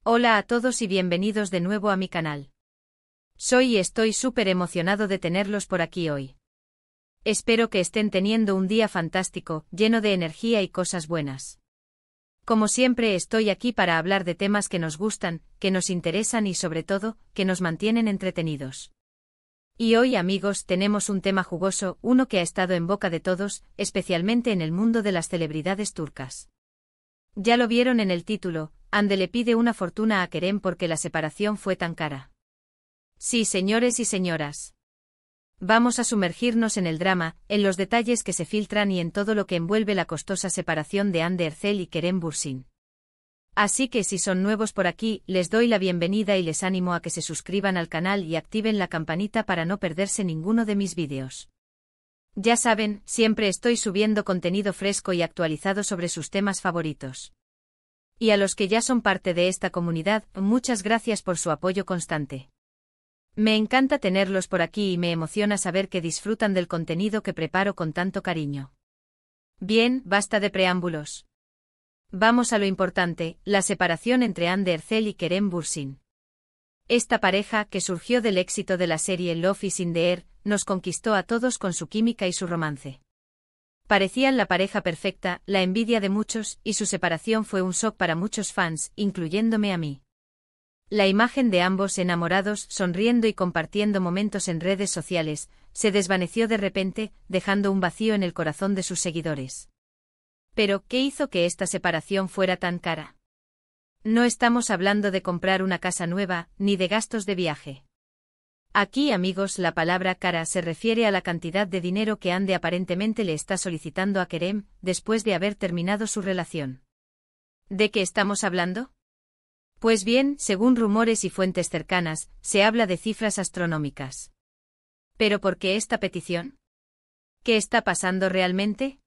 Hola a todos y bienvenidos de nuevo a mi canal. Soy y estoy súper emocionado de tenerlos por aquí hoy. Espero que estén teniendo un día fantástico, lleno de energía y cosas buenas. Como siempre estoy aquí para hablar de temas que nos gustan, que nos interesan y sobre todo, que nos mantienen entretenidos. Y hoy, amigos, tenemos un tema jugoso, uno que ha estado en boca de todos, especialmente en el mundo de las celebridades turcas. Ya lo vieron en el título, Hande le pide una fortuna a Kerem porque la separación fue tan cara. Sí, señores y señoras. Vamos a sumergirnos en el drama, en los detalles que se filtran y en todo lo que envuelve la costosa separación de Hande Erçel y Kerem Bürsin. Así que si son nuevos por aquí, les doy la bienvenida y les animo a que se suscriban al canal y activen la campanita para no perderse ninguno de mis vídeos. Ya saben, siempre estoy subiendo contenido fresco y actualizado sobre sus temas favoritos. Y a los que ya son parte de esta comunidad, muchas gracias por su apoyo constante. Me encanta tenerlos por aquí y me emociona saber que disfrutan del contenido que preparo con tanto cariño. Bien, basta de preámbulos. Vamos a lo importante, la separación entre Hande Erçel y Kerem Bürsin. Esta pareja, que surgió del éxito de la serie Love is in the Air, nos conquistó a todos con su química y su romance. Parecían la pareja perfecta, la envidia de muchos, y su separación fue un shock para muchos fans, incluyéndome a mí. La imagen de ambos enamorados, sonriendo y compartiendo momentos en redes sociales, se desvaneció de repente, dejando un vacío en el corazón de sus seguidores. Pero, ¿qué hizo que esta separación fuera tan cara? No estamos hablando de comprar una casa nueva, ni de gastos de viaje. Aquí, amigos, la palabra cara se refiere a la cantidad de dinero que Hande aparentemente le está solicitando a Kerem, después de haber terminado su relación. ¿De qué estamos hablando? Pues bien, según rumores y fuentes cercanas, se habla de cifras astronómicas. ¿Pero por qué esta petición? ¿Qué está pasando realmente?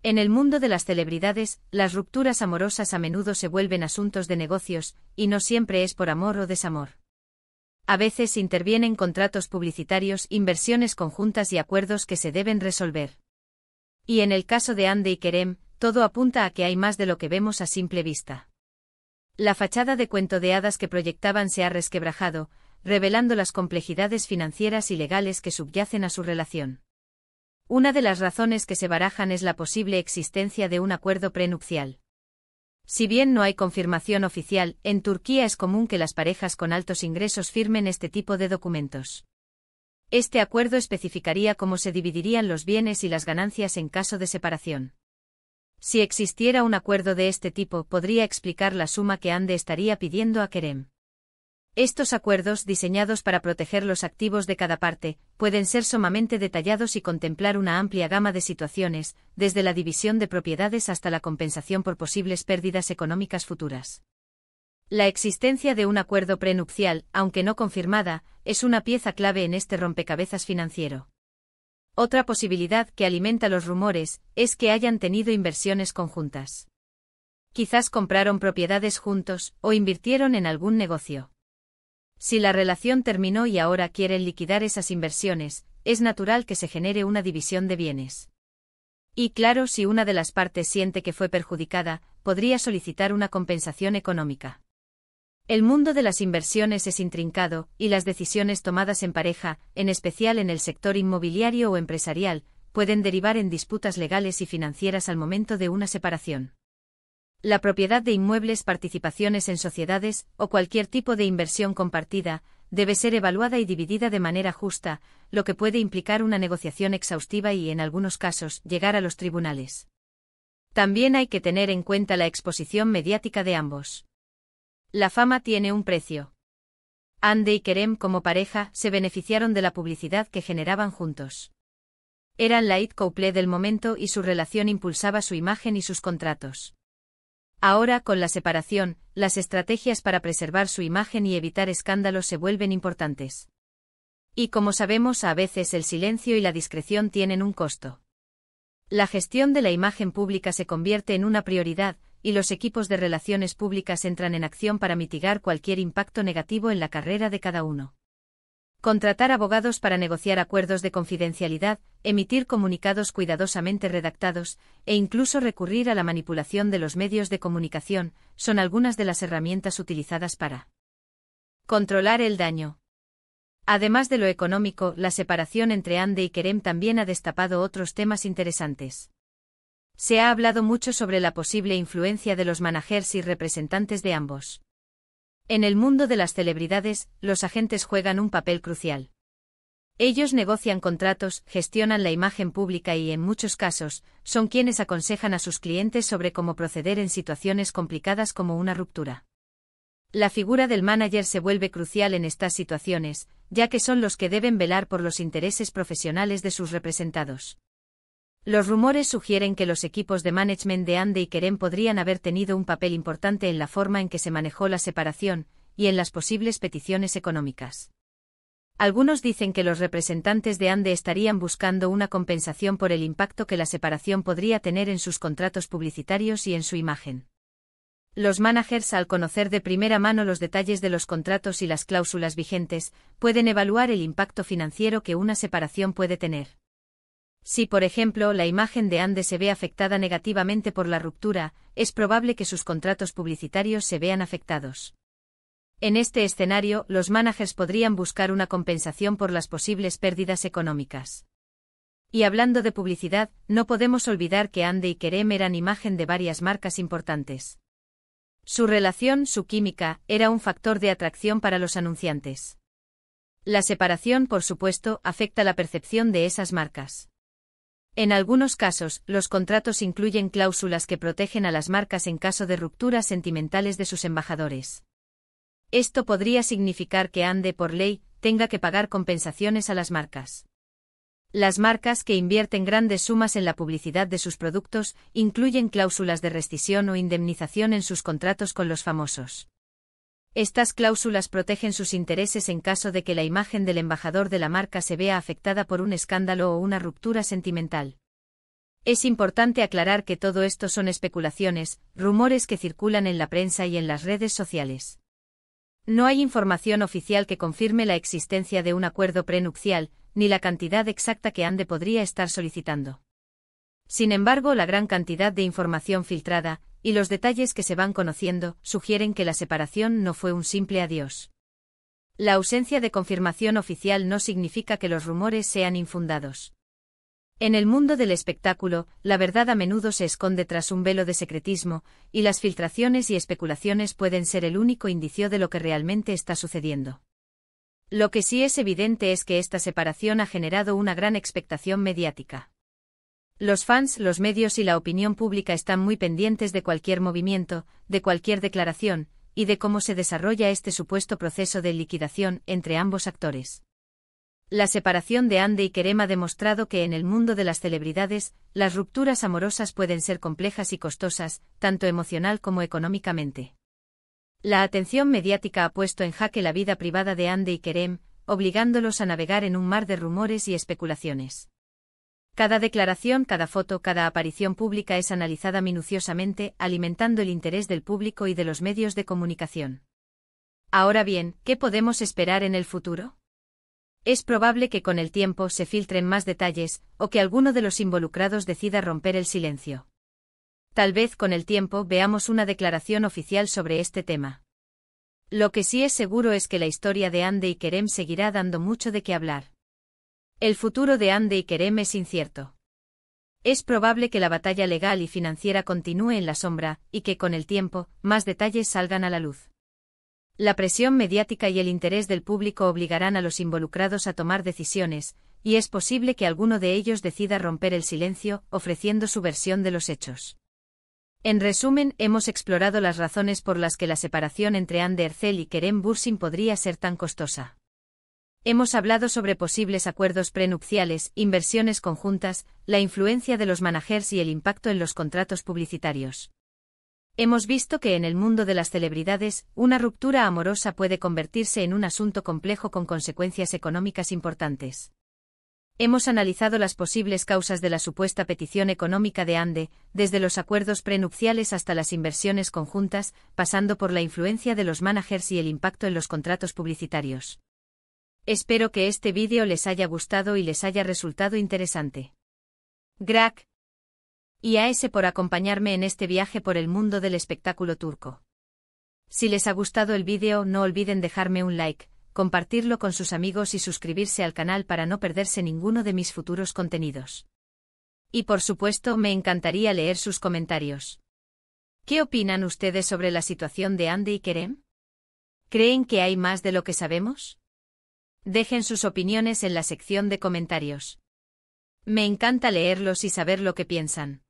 En el mundo de las celebridades, las rupturas amorosas a menudo se vuelven asuntos de negocios, y no siempre es por amor o desamor. A veces intervienen contratos publicitarios, inversiones conjuntas y acuerdos que se deben resolver. Y en el caso de Hande y Kerem, todo apunta a que hay más de lo que vemos a simple vista. La fachada de cuento de hadas que proyectaban se ha resquebrajado, revelando las complejidades financieras y legales que subyacen a su relación. Una de las razones que se barajan es la posible existencia de un acuerdo prenupcial. Si bien no hay confirmación oficial, en Turquía es común que las parejas con altos ingresos firmen este tipo de documentos. Este acuerdo especificaría cómo se dividirían los bienes y las ganancias en caso de separación. Si existiera un acuerdo de este tipo, podría explicar la suma que Hande estaría pidiendo a Kerem. Estos acuerdos, diseñados para proteger los activos de cada parte, pueden ser sumamente detallados y contemplar una amplia gama de situaciones, desde la división de propiedades hasta la compensación por posibles pérdidas económicas futuras. La existencia de un acuerdo prenupcial, aunque no confirmada, es una pieza clave en este rompecabezas financiero. Otra posibilidad que alimenta los rumores es que hayan tenido inversiones conjuntas. Quizás compraron propiedades juntos o invirtieron en algún negocio. Si la relación terminó y ahora quieren liquidar esas inversiones, es natural que se genere una división de bienes. Y claro, si una de las partes siente que fue perjudicada, podría solicitar una compensación económica. El mundo de las inversiones es intrincado, y las decisiones tomadas en pareja, en especial en el sector inmobiliario o empresarial, pueden derivar en disputas legales y financieras al momento de una separación. La propiedad de inmuebles, participaciones en sociedades, o cualquier tipo de inversión compartida, debe ser evaluada y dividida de manera justa, lo que puede implicar una negociación exhaustiva y, en algunos casos, llegar a los tribunales. También hay que tener en cuenta la exposición mediática de ambos. La fama tiene un precio. Hande y Kerem como pareja se beneficiaron de la publicidad que generaban juntos. Eran la it couple del momento y su relación impulsaba su imagen y sus contratos. Ahora, con la separación, las estrategias para preservar su imagen y evitar escándalos se vuelven importantes. Y como sabemos, a veces el silencio y la discreción tienen un costo. La gestión de la imagen pública se convierte en una prioridad, y los equipos de relaciones públicas entran en acción para mitigar cualquier impacto negativo en la carrera de cada uno. Contratar abogados para negociar acuerdos de confidencialidad, emitir comunicados cuidadosamente redactados, e incluso recurrir a la manipulación de los medios de comunicación, son algunas de las herramientas utilizadas para controlar el daño. Además de lo económico, la separación entre Hande y Kerem también ha destapado otros temas interesantes. Se ha hablado mucho sobre la posible influencia de los managers y representantes de ambos. En el mundo de las celebridades, los agentes juegan un papel crucial. Ellos negocian contratos, gestionan la imagen pública y, en muchos casos, son quienes aconsejan a sus clientes sobre cómo proceder en situaciones complicadas como una ruptura. La figura del manager se vuelve crucial en estas situaciones, ya que son los que deben velar por los intereses profesionales de sus representados. Los rumores sugieren que los equipos de management de Hande y Kerem podrían haber tenido un papel importante en la forma en que se manejó la separación, y en las posibles peticiones económicas. Algunos dicen que los representantes de Hande estarían buscando una compensación por el impacto que la separación podría tener en sus contratos publicitarios y en su imagen. Los managers, al conocer de primera mano los detalles de los contratos y las cláusulas vigentes, pueden evaluar el impacto financiero que una separación puede tener. Si, por ejemplo, la imagen de Hande se ve afectada negativamente por la ruptura, es probable que sus contratos publicitarios se vean afectados. En este escenario, los managers podrían buscar una compensación por las posibles pérdidas económicas. Y hablando de publicidad, no podemos olvidar que Hande y Kerem eran imagen de varias marcas importantes. Su relación, su química, era un factor de atracción para los anunciantes. La separación, por supuesto, afecta la percepción de esas marcas. En algunos casos, los contratos incluyen cláusulas que protegen a las marcas en caso de rupturas sentimentales de sus embajadores. Esto podría significar que Hande, por ley, tenga que pagar compensaciones a las marcas. Las marcas que invierten grandes sumas en la publicidad de sus productos incluyen cláusulas de rescisión o indemnización en sus contratos con los famosos. Estas cláusulas protegen sus intereses en caso de que la imagen del embajador de la marca se vea afectada por un escándalo o una ruptura sentimental. Es importante aclarar que todo esto son especulaciones, rumores que circulan en la prensa y en las redes sociales. No hay información oficial que confirme la existencia de un acuerdo prenupcial, ni la cantidad exacta que Hande podría estar solicitando. Sin embargo, la gran cantidad de información filtrada, y los detalles que se van conociendo, sugieren que la separación no fue un simple adiós. La ausencia de confirmación oficial no significa que los rumores sean infundados. En el mundo del espectáculo, la verdad a menudo se esconde tras un velo de secretismo, y las filtraciones y especulaciones pueden ser el único indicio de lo que realmente está sucediendo. Lo que sí es evidente es que esta separación ha generado una gran expectación mediática. Los fans, los medios y la opinión pública están muy pendientes de cualquier movimiento, de cualquier declaración, y de cómo se desarrolla este supuesto proceso de liquidación entre ambos actores. La separación de Hande y Kerem ha demostrado que en el mundo de las celebridades, las rupturas amorosas pueden ser complejas y costosas, tanto emocional como económicamente. La atención mediática ha puesto en jaque la vida privada de Hande y Kerem, obligándolos a navegar en un mar de rumores y especulaciones. Cada declaración, cada foto, cada aparición pública es analizada minuciosamente, alimentando el interés del público y de los medios de comunicación. Ahora bien, ¿qué podemos esperar en el futuro? Es probable que con el tiempo se filtren más detalles, o que alguno de los involucrados decida romper el silencio. Tal vez con el tiempo veamos una declaración oficial sobre este tema. Lo que sí es seguro es que la historia de Hande y Kerem seguirá dando mucho de qué hablar. El futuro de Hande y Kerem es incierto. Es probable que la batalla legal y financiera continúe en la sombra, y que con el tiempo, más detalles salgan a la luz. La presión mediática y el interés del público obligarán a los involucrados a tomar decisiones, y es posible que alguno de ellos decida romper el silencio, ofreciendo su versión de los hechos. En resumen, hemos explorado las razones por las que la separación entre Hande Erçel y Kerem Bürsin podría ser tan costosa. Hemos hablado sobre posibles acuerdos prenupciales, inversiones conjuntas, la influencia de los managers y el impacto en los contratos publicitarios. Hemos visto que en el mundo de las celebridades, una ruptura amorosa puede convertirse en un asunto complejo con consecuencias económicas importantes. Hemos analizado las posibles causas de la supuesta petición económica de Hande, desde los acuerdos prenupciales hasta las inversiones conjuntas, pasando por la influencia de los managers y el impacto en los contratos publicitarios. Espero que este vídeo les haya gustado y les haya resultado interesante. Gracias. Y a ese por acompañarme en este viaje por el mundo del espectáculo turco. Si les ha gustado el vídeo, no olviden dejarme un like, compartirlo con sus amigos y suscribirse al canal para no perderse ninguno de mis futuros contenidos. Y por supuesto, me encantaría leer sus comentarios. ¿Qué opinan ustedes sobre la situación de Hande y Kerem? ¿Creen que hay más de lo que sabemos? Dejen sus opiniones en la sección de comentarios. Me encanta leerlos y saber lo que piensan.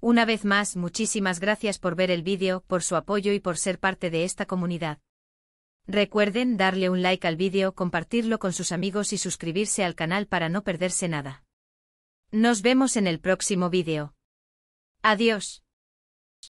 Una vez más, muchísimas gracias por ver el vídeo, por su apoyo y por ser parte de esta comunidad. Recuerden darle un like al vídeo, compartirlo con sus amigos y suscribirse al canal para no perderse nada. Nos vemos en el próximo vídeo. Adiós.